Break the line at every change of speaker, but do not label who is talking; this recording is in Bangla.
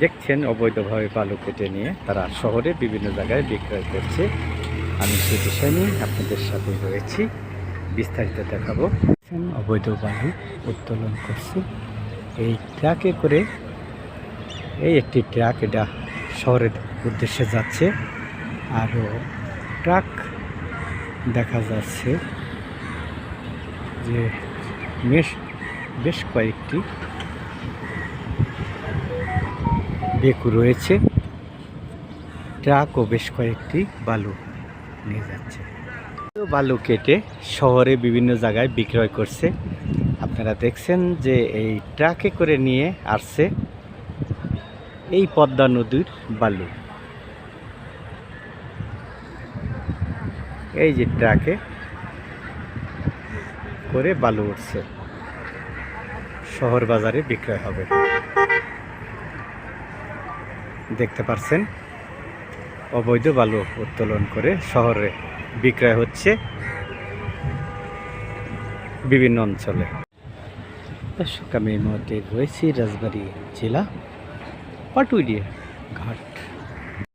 দেখছেন অবৈধভাবে বালু কেটে নিয়ে তারা শহরে বিভিন্ন জায়গায় বিক্রয় করছে। আমি সেই বিষয় নিয়ে আপনাদের সাথে রয়েছি, বিস্তারিত দেখাবো। অবৈধ বালু উত্তোলন করছে এই ট্রাকে করে। এই একটি ট্রাক, এটা শহরের উদ্দেশ্যে যাচ্ছে। আরও ট্রাক দেখা যাচ্ছে যে বেশ কয়েকটি বেকু রয়েছে। ট্রাকও বেশ কয়েকটি বালু নিয়ে যাচ্ছে। বালু কেটে শহরে বিভিন্ন জায়গায় বিক্রয় করছে। আপনারা দেখছেন যে এই ট্রাকে করে নিয়ে আসছে এই পদ্মা নদীর বালু। এই যে ট্রাকে করে বালু উঠছে, শহর বাজারে বিক্রয় হবে। দেখতে পাচ্ছেন অবৈধ বালু উত্তোলন করে শহরে বিক্রয় হচ্ছে বিভিন্ন অঞ্চলে। দর্শক, আমি এই মুহূর্তে রয়েছি রাজবাড়ী জেলা পাটুরিয়া ঘাট।